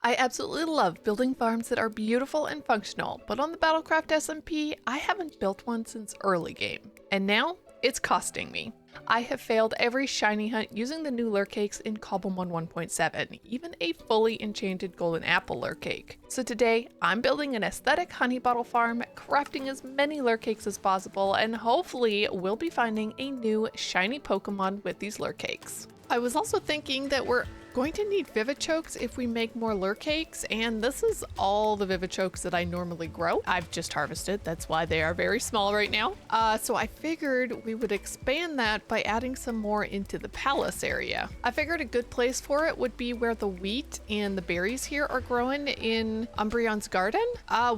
I absolutely love building farms that are beautiful and functional, but on the Battlecraft SMP, I haven't built one since early game. And now, it's costing me. I have failed every shiny hunt using the new lure cakes in Cobblemon 1.7, even a fully enchanted golden apple lure cake. So today, I'm building an aesthetic honey bottle farm, crafting as many lure cakes as possible, and hopefully we'll be finding a new shiny Pokemon with these lure cakes. I was also thinking that we're going to need Vivichokes if we make more lure cakes, and this is all the Vivichokes that I normally grow. I've just harvested, that's why they are very small right now. So I figured we would expand that by adding some more into the palace area. I figured a good place for it would be where the wheat and the berries here are growing in Umbreon's garden. I'm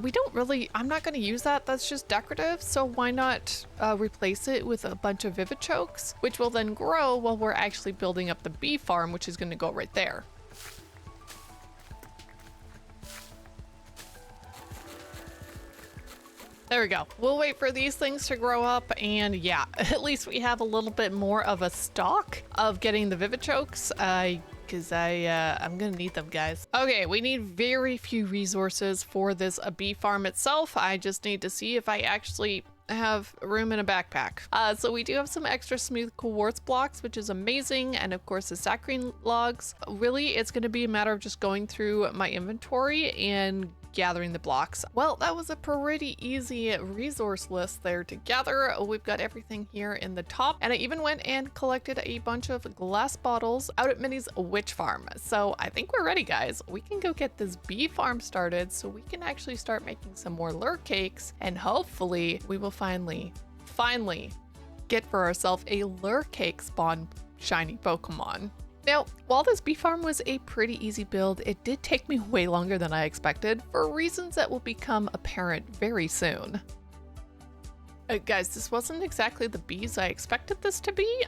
not going to use that, that's just decorative, so why not replace it with a bunch of Vivichokes, which will then grow while we're actually building up the bee farm, which is going to go right there. There we go. We'll wait for these things to grow up, and yeah, at least we have a little bit more of a stock of getting the Vivichokes, because I'm gonna need them, guys. Okay, we need very few resources for this bee farm itself. I just need to see if I actually have room in a backpack. So we do have some extra smooth quartz blocks, which is amazing, and of course the saccharine logs. Really, it's going to be a matter of just going through my inventory and gathering the blocks. Well, that was a pretty easy resource list there to gather. We've got everything here in the top, and I even went and collected a bunch of glass bottles out at Minnie's witch farm. So I think we're ready, guys. We can go get this bee farm started so we can actually start making some more lure cakes, and hopefully we will finally get for ourselves a lure cake spawn shiny Pokemon. Now, while this bee farm was a pretty easy build, it did take me way longer than I expected for reasons that will become apparent very soon. Guys, this wasn't exactly the bees I expected this to be.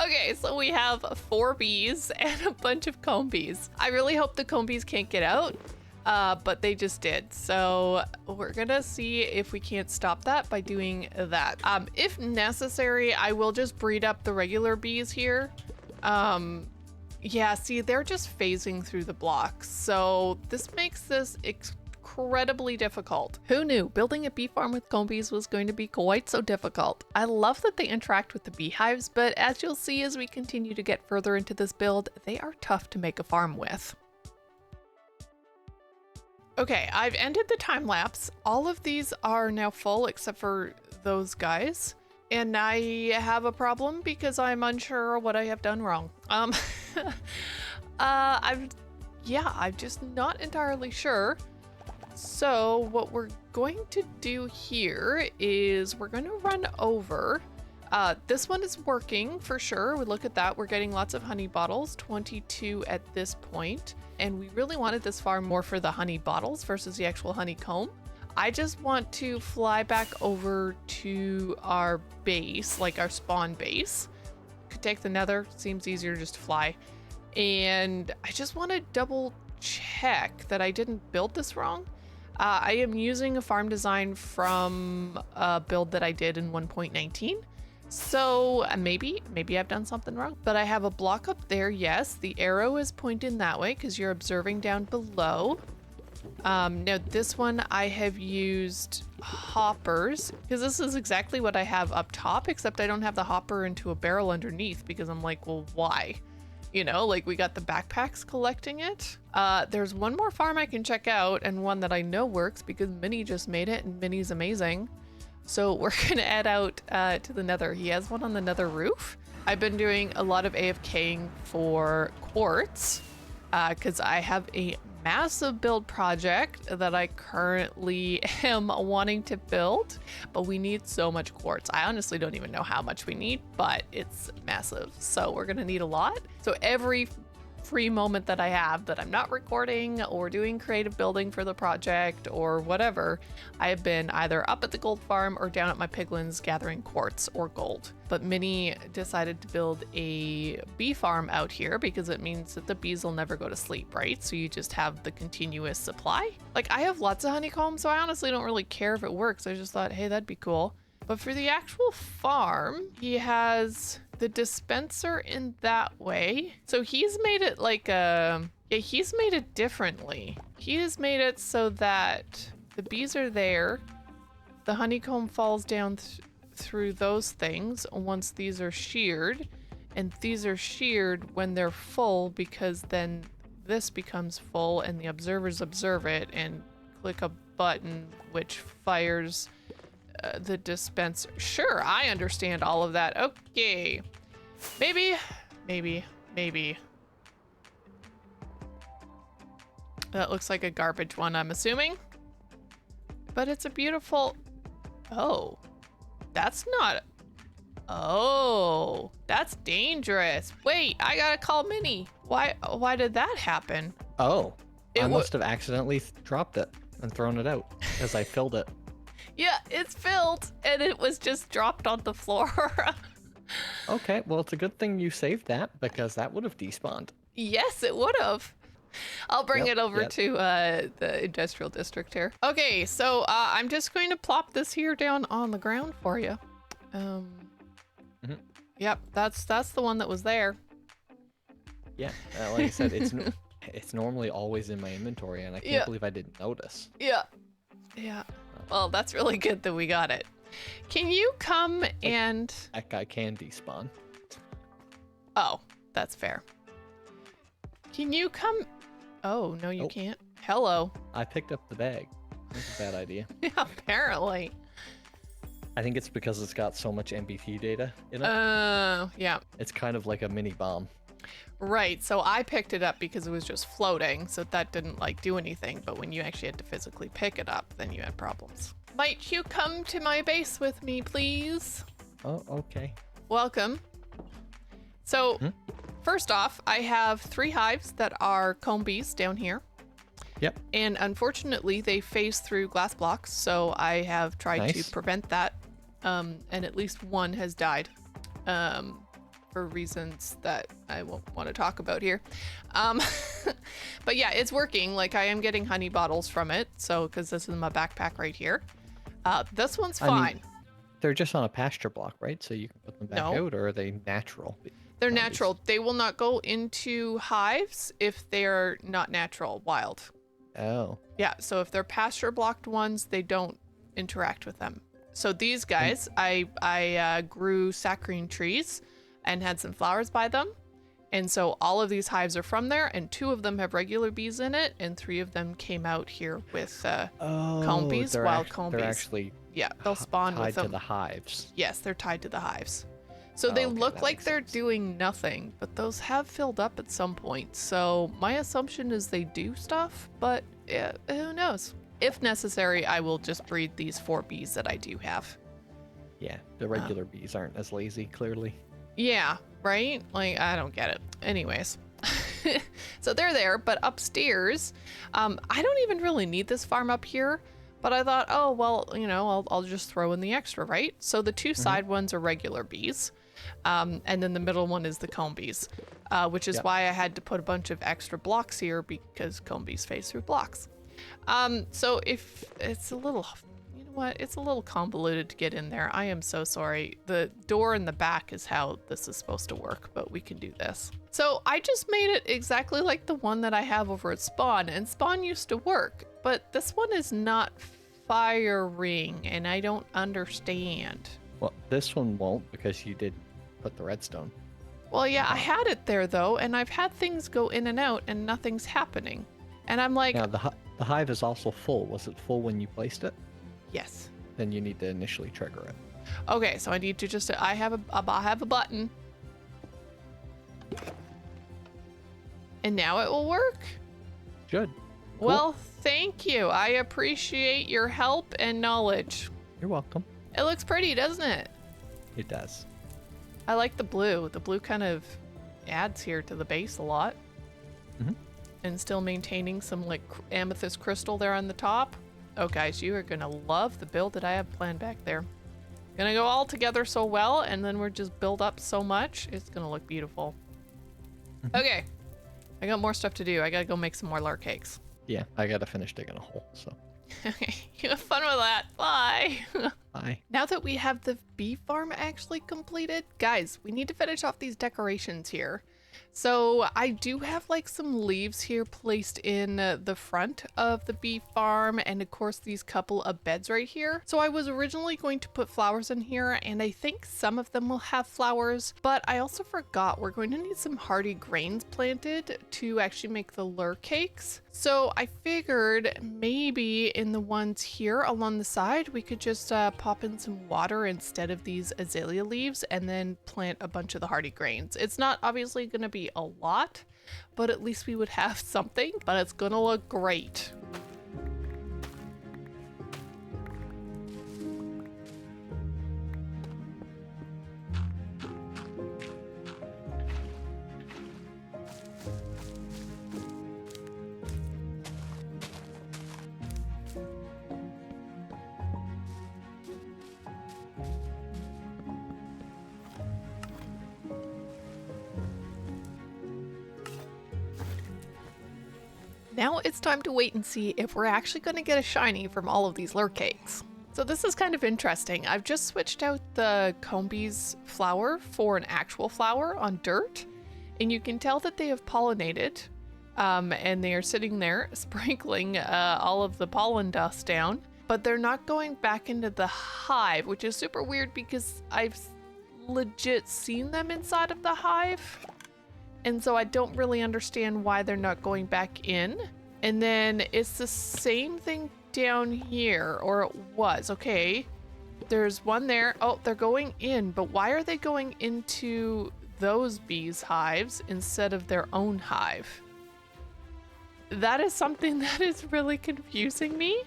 Okay, so we have 4 bees and a bunch of comb bees. I really hope the comb bees can't get out, but they just did. So we're gonna see if we can't stop that by doing that. If necessary, I will just breed up the regular bees here. Yeah, see, they're just phasing through the blocks, so this makes this incredibly difficult. Who knew building a bee farm with comb bees was going to be quite so difficult? I love that they interact with the beehives, but as you'll see as we continue to get further into this build, they are tough to make a farm with. Okay, I've ended the time lapse. All of these are now full except for those guys. And I have a problem because I'm unsure what I have done wrong. I'm just not entirely sure. So what we're going to do here is we're going to run over. This one is working for sure. We look at that. We're getting lots of honey bottles, 22 at this point. And we really wanted this farm more for the honey bottles versus the actual honeycomb. I just want to fly back over to our base, like our spawn base. Could take the nether, seems easier just to fly. And I just want to double check that I didn't build this wrong. I am using a farm design from a build that I did in 1.19. So maybe I've done something wrong, but I have a block up there. Yes, the arrow is pointing that way because you're observing down below. Now this one I have used hoppers because this is exactly what I have up top, except I don't have the hopper into a barrel underneath because I'm like, well, why? You know, like we got the backpacks collecting it. There's one more farm I can check out and one that I know works because Minnie just made it and Minnie's amazing. So we're gonna add out to the nether. He has one on the nether roof. I've been doing a lot of AFKing for quartz because I have a massive build project that I currently am wanting to build, but we need so much quartz. I honestly don't even know how much we need, but it's massive. So we're gonna need a lot. So every free moment that I have that I'm not recording or doing creative building for the project or whatever, I have been either up at the gold farm or down at my piglins gathering quartz or gold. But Minnie decided to build a bee farm out here because it means that the bees will never go to sleep, right? So you just have the continuous supply. Like I have lots of honeycomb, so I honestly don't really care if it works. I just thought, hey, that'd be cool. But for the actual farm, he has the dispenser in that way. So he's made it like a Yeah, he's made it differently. He has made it so that the bees are there. The honeycomb falls down through those things once these are sheared. And these are sheared when they're full, because then this becomes full and the observers observe it and click a button which fires the dispenser. Sure, I understand all of that. Okay. Maybe. That looks like a garbage one, I'm assuming. But it's a beautiful... Oh. That's not... Oh. That's dangerous. Wait, I gotta call Minnie. Why did that happen? Oh. I must have accidentally dropped it and thrown it out as I filled it. Yeah, it's filled, and it was just dropped on the floor. Okay, well, it's a good thing you saved that, because that would have despawned. Yes, it would have. I'll bring it over to the industrial district here. Okay, so I'm just going to plop this here down on the ground for you. Yep, that's the one that was there. Yeah, like I said, it's normally always in my inventory, and I can't believe I didn't notice. Yeah. Well, that's really good that we got it. Can you come and... That guy can despawn. Oh, that's fair. Can you come... Oh, no, you can't. Hello. I picked up the bag. That's a bad idea. Yeah, apparently. I think it's because it's got so much MBT data in it. Yeah. It's kind of like a mini bomb. Right, so I picked it up because it was just floating, so that didn't like do anything, but when you actually had to physically pick it up, then you had problems. Might you come to my base with me, please? Oh, okay. Welcome. So, first off, I have 3 hives that are comb bees down here. Yep. And unfortunately, they phase through glass blocks, so I have tried to prevent that, and at least one has died. For reasons that I won't want to talk about here. But yeah, it's working. Like, I am getting honey bottles from it. So, because this is my backpack right here. This one's fine. I mean, they're just on a pasture block, right? So you can put them back out, or are they natural? They're natural. They will not go into hives if they're not natural, wild. Oh. Yeah, so if they're pasture blocked ones, they don't interact with them. So these guys, I grew saccharine trees and had some flowers by them. And so all of these hives are from there, and 2 of them have regular bees in it, and 3 of them came out here with comb bees, wild comb bees. They're actually they'll spawn with them. tied to the hives. Yes, they're tied to the hives. So they look like they're doing nothing, but those have filled up at some point. So my assumption is they do stuff, but who knows? If necessary, I will just breed these 4 bees that I do have. Yeah, the regular bees aren't as lazy, clearly. Yeah, right? Like, I don't get it. Anyways. So they're there, but upstairs, I don't even really need this farm up here, but I thought, oh, well, you know, I'll just throw in the extra, right? So the 2 side ones are regular bees, and then the middle one is the comb bees, which is why I had to put a bunch of extra blocks here, because comb bees phase through blocks. So if it's a little... What? It's a little convoluted to get in there. I am so sorry. The door in the back is how this is supposed to work, but we can do this. So I just made it exactly like the one that I have over at Spawn, and Spawn used to work, but this one is not firing, and I don't understand. Well, this one won't, because you did put the redstone. Well, yeah, I had it there though, and I've had things go in and out, and nothing's happening. And I'm like... Now, the hive is also full. Was it full when you placed it? Yes. Then you need to initially trigger it. Okay, so I need to just... I have a button. And now it will work? Good. Cool. Well, thank you. I appreciate your help and knowledge. You're welcome. It looks pretty, doesn't it? It does. I like the blue. The blue kind of adds here to the base a lot. And still maintaining some like amethyst crystal there on the top. Oh, guys, you are going to love the build that I have planned back there. Going to go all together so well, and then we're just build up so much. It's going to look beautiful. Okay. I got more stuff to do. I got to go make some more lard cakes. Yeah, I got to finish digging a hole, so. Okay. You have fun with that. Bye. Bye. Now that we have the bee farm actually completed, guys, we need to finish off these decorations here. So I do have like some leaves here placed in the front of the bee farm, and of course these couple of beds right here. So I was originally going to put flowers in here, and I think some of them will have flowers, but I also forgot we're going to need some hardy grains planted to actually make the lure cakes. So I figured maybe in the ones here along the side, we could just pop in some water instead of these azalea leaves and then plant a bunch of the hardy grains. It's not obviously going to be a lot, but at least we would have something, but it's going to look great. Now it's time to wait and see if we're actually going to get a shiny from all of these lure cakes. So this is kind of interesting. I've just switched out the Combee's flower for an actual flower on dirt, and you can tell that they have pollinated, and they are sitting there sprinkling all of the pollen dust down, but they're not going back into the hive, which is super weird because I've legit seen them inside of the hive. And so I don't really understand why they're not going back in. And then it's the same thing down here, or it was. Okay, there's one there. Oh, they're going in, but why are they going into those bees' hives instead of their own hive? That is something that is really confusing me.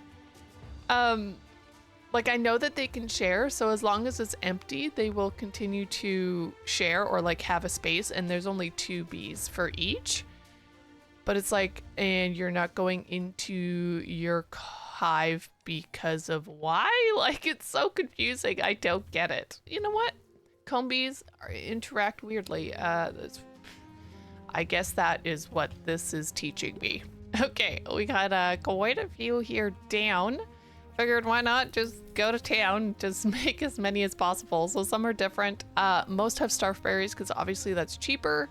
Like, I know that they can share, so as long as it's empty, they will continue to share or like have a space, and there's only 2 bees for each. But it's like, and you're not going into your hive because of why? Like, it's so confusing. I don't get it. You know what? Comb bees interact weirdly. I guess that is what this is teaching me. Okay, we got quite a few here down. Figured why not just go to town, just make as many as possible. So some are different. Most have starfberries because obviously that's cheaper.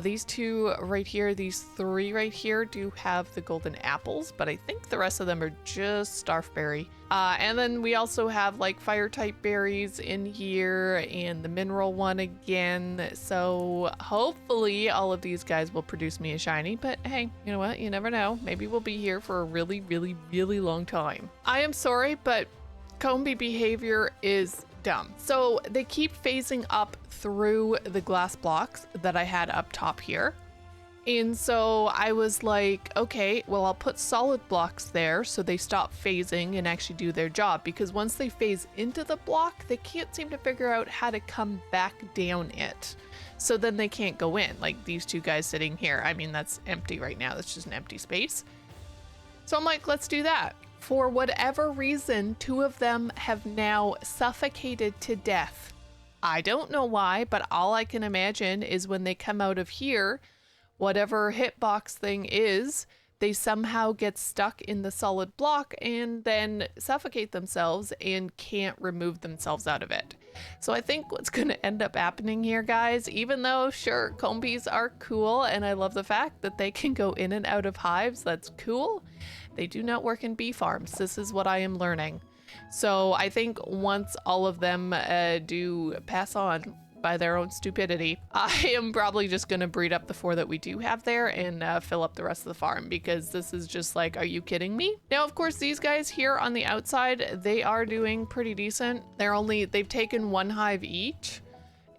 These 2 right here, these 3 right here do have the golden apples, but I think the rest of them are just starfberry. And then we also have like fire type berries in here and the mineral one again. So hopefully all of these guys will produce me a shiny, but hey, you know what? You never know. Maybe we'll be here for a really, really, really long time. I am sorry, but Combee behavior is dumb. So they keep phasing up through the glass blocks that I had up top here. And so I was like, okay, well, I'll put solid blocks there so they stop phasing and actually do their job, because once they phase into the block, they can't seem to figure out how to come back down it. So then they can't go in, like these 2 guys sitting here. I mean, that's empty right now. That's just an empty space. So I'm like, let's do that. For whatever reason, 2 of them have now suffocated to death. I don't know why, but all I can imagine is when they come out of here, whatever hitbox thing is, they somehow get stuck in the solid block and then suffocate themselves and can't remove themselves out of it. So I think what's going to end up happening here, guys, even though sure, combees are cool and I love the fact that they can go in and out of hives, that's cool. They do not work in bee farms. This is what I am learning. So I think once all of them do pass on by their own stupidity, I am probably just going to breed up the 4 that we do have there and fill up the rest of the farm, because this is just like, are you kidding me? Now, of course, these guys here on the outside, they are doing pretty decent. They've taken 1 hive each,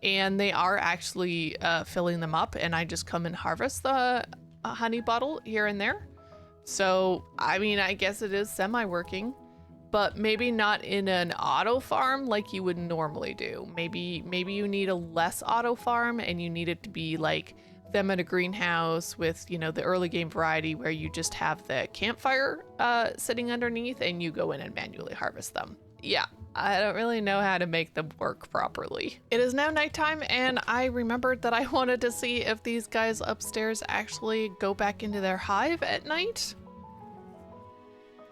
and they are actually filling them up, and I just come and harvest the honey bottle here and there. So, I mean, I guess it is semi-working, but maybe not in an auto farm like you would normally do. Maybe you need a less auto farm and you need it to be like them in a greenhouse with, you know, the early game variety where you just have the campfire sitting underneath and you go in and manually harvest them. Yeah, I don't really know how to make them work properly. It is now nighttime, and I remembered that I wanted to see if these guys upstairs actually go back into their hive at night.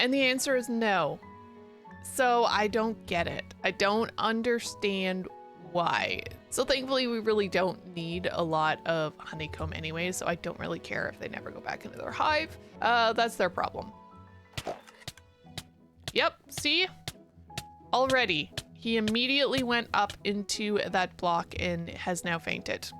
And the answer is no. So I don't get it. I don't understand why. So thankfully we really don't need a lot of honeycomb anyway, so I don't really care if they never go back into their hive. That's their problem. Yep, see? Already, he immediately went up into that block and has now fainted.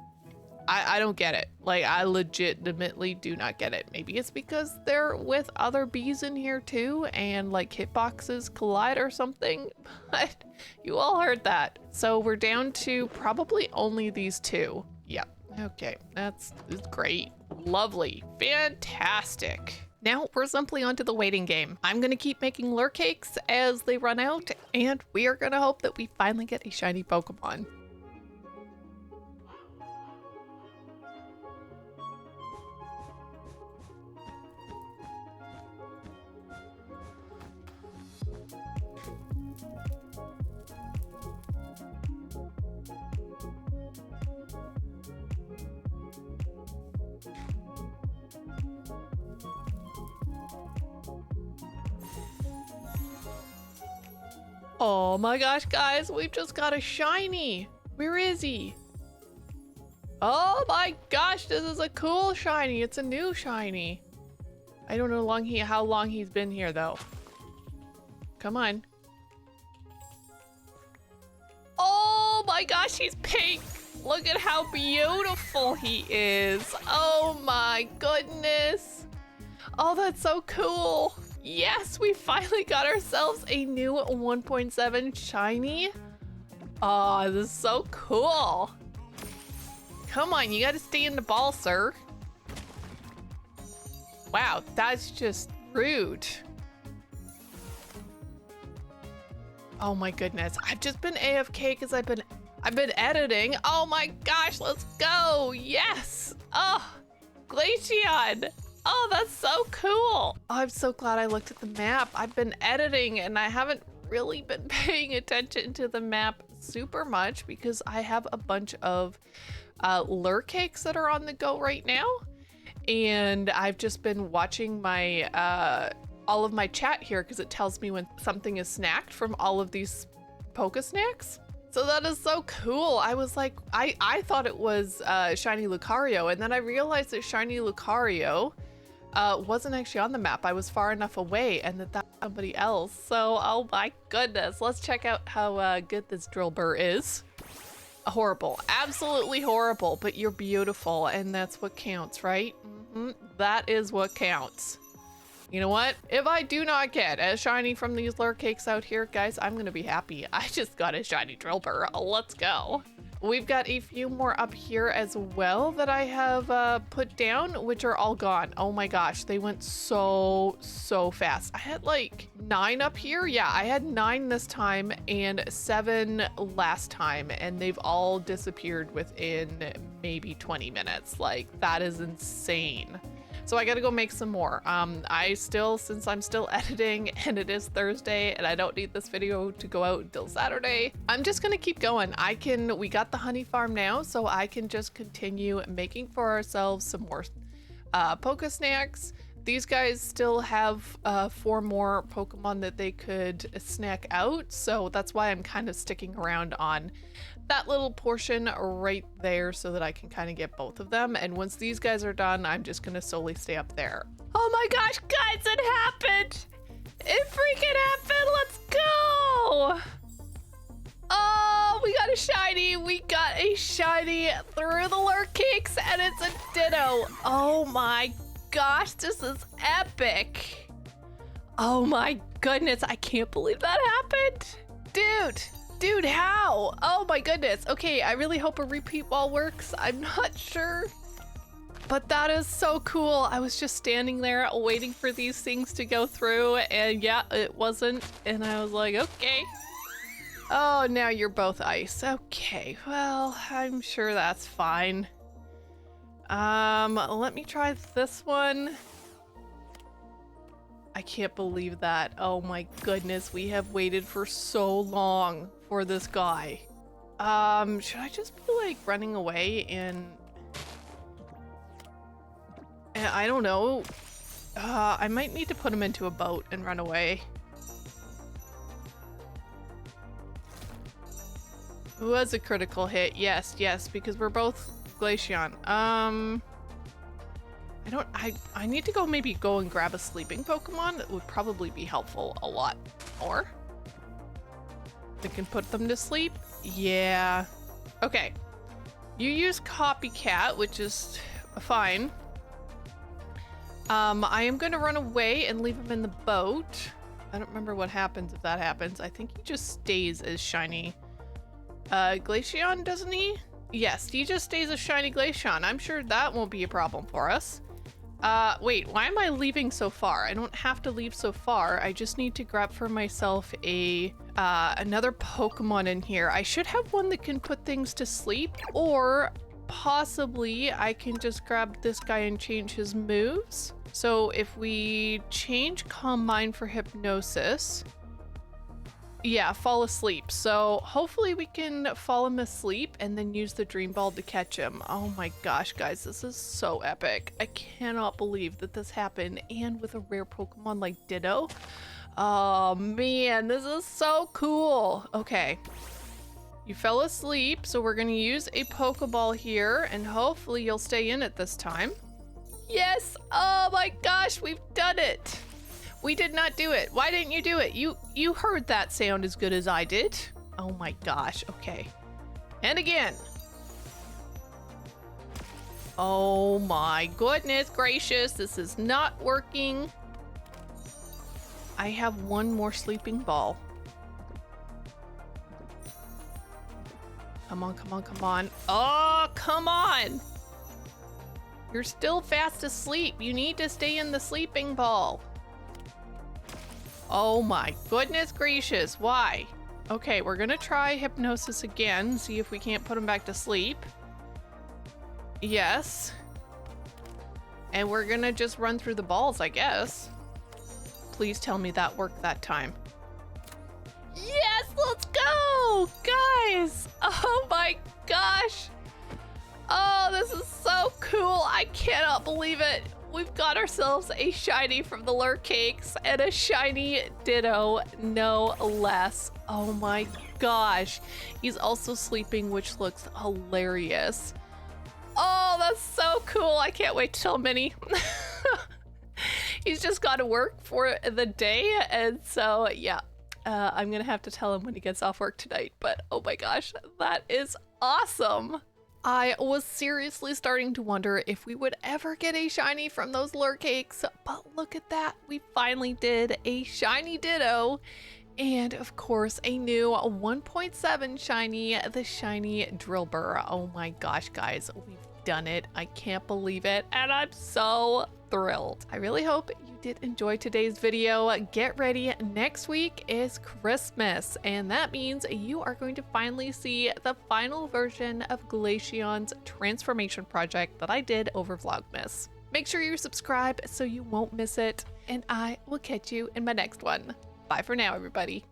I don't get it. Like, I legitimately do not get it. Maybe it's because they're with other bees in here too, and like hitboxes collide or something, but you all heard that. So we're down to probably only these two. Yep, okay, that's great. Lovely, fantastic. Now we're simply onto the waiting game. I'm gonna keep making lure cakes as they run out, and we are gonna hope that we finally get a shiny Pokemon. Oh my gosh, guys, we've just got a shiny. Where is he? Oh my gosh, this is a cool shiny. It's a new shiny. I don't know how long he's been here though. Come on. Oh my gosh, he's pink. Look at how beautiful he is. Oh my goodness. Oh, that's so cool. Yes, we finally got ourselves a new 1.7 shiny. Oh, this is so cool. Come on, you gotta stay in the ball, sir. Wow, that's just rude. Oh my goodness, I've just been AFK because I've been editing. Oh my gosh, let's go. Yes. Oh, Glaceon. Oh, that's so cool. Oh, I'm so glad I looked at the map. I've been editing and I haven't really been paying attention to the map super much because I have a bunch of lure cakes that are on the go right now. And I've just been watching my all of my chat here because it tells me when something is snacked from all of these Poke Snacks. So that is so cool. I was like, I thought it was Shiny Lucario, and then I realized that Shiny Lucario wasn't actually on the map. I was far enough away and that's somebody else. So, oh my goodness. Let's check out how good this drill burr is. Horrible. Absolutely horrible, but you're beautiful and that's what counts, right? That is what counts. You know what? If I do not get a shiny from these lure cakes out here, guys, I'm gonna be happy. I just got a shiny drill burr. Let's go. We've got a few more up here as well that I have put down, which are all gone. Oh my gosh, they went so fast. I had like 9 up here. Yeah, I had 9 this time and 7 last time, and they've all disappeared within maybe 20 minutes. Like, that is insane. So I gotta go make some more. Since I'm still editing and it is Thursday and I don't need this video to go out until Saturday, I'm just gonna keep going. We got the honey farm now, so I can just continue making for ourselves some more Poke Snacks. These guys still have 4 more Pokemon that they could snack out, so that's why I'm kind of sticking around on that little portion right there so that I can kind of get both of them. And once these guys are done, I'm just gonna solely stay up there. Oh my gosh, guys, it happened! It freaking happened! Let's go! Oh, we got a shiny! We got a shiny through the lure cakes, and it's a Ditto. Oh my gosh, this is epic! Oh my goodness, I can't believe that happened! Dude, how? Oh my goodness. Okay, I really hope a repeat wall works. I'm not sure. But that is so cool. I was just standing there waiting for these things to go through, and yeah, it wasn't. And I was like, okay. Oh, now you're both ice. Okay, well, I'm sure that's fine. Let me try this one. I can't believe that. Oh my goodness, we have waited for so long for this guy. Should I just be like running away and I don't know. I might need to put him into a boat and run away. It was a critical hit. Yes, yes, because we're both Glaceon. I need to maybe go and grab a sleeping Pokemon. That would probably be helpful a lot more. We can put them to sleep. Yeah. Okay. You use Copycat, which is fine. I am going to run away and leave him in the boat. I don't remember what happens if that happens. I think he just stays as shiny Glaceon, doesn't he? Yes, he just stays as shiny Glaceon. I'm sure that won't be a problem for us. Wait, why am I leaving so far? I don't have to leave so far. I just need to grab for myself another Pokemon in here. I should have one that can put things to sleep, or possibly I can just grab this guy and change his moves. So if we change Calm Mind for Hypnosis, yeah, fall asleep. So hopefully we can fall him asleep and then use the Dream Ball to catch him. Oh my gosh, guys, this is so epic. I cannot believe that this happened, and with a rare Pokemon like Ditto. Oh man, this is so cool. Okay, you fell asleep, so we're gonna use a Pokeball here, and hopefully you'll stay in it this time. Yes! Oh my gosh, we've done it! We did not do it. Why didn't you do it? You heard that sound as good as I did. Oh my gosh, okay. And again. Oh my goodness gracious, this is not working. I have one more sleeping ball. Come on, come on, come on. Oh, come on! You're still fast asleep. You need to stay in the sleeping ball. Oh my goodness gracious, why? Okay, we're gonna try Hypnosis again, see if we can't put him back to sleep. Yes. And we're gonna just run through the balls, I guess. Please tell me that worked that time. Yes, let's go! Guys! Oh my gosh! Oh, this is so cool. I cannot believe it. We've got ourselves a shiny from the Lure Cakes and a shiny Ditto, no less. Oh my gosh. He's also sleeping, which looks hilarious. Oh, that's so cool. I can't wait to tell Minnie. He's just got to work for the day. And so, yeah, I'm going to have to tell him when he gets off work tonight. But oh my gosh, that is awesome. I was seriously starting to wonder if we would ever get a shiny from those Lure Cakes, but look at that. We finally did a shiny Ditto, and of course a new 1.7 shiny, the shiny Drillbur. Oh my gosh, guys, we've done it. I can't believe it, and I'm so thrilled. I really hope you did enjoy today's video. Get ready, next week is Christmas, and that means you are going to finally see the final version of Glaceon's transformation project that I did over Vlogmas. Make sure you subscribe so you won't miss it, and I will catch you in my next one. Bye for now, everybody.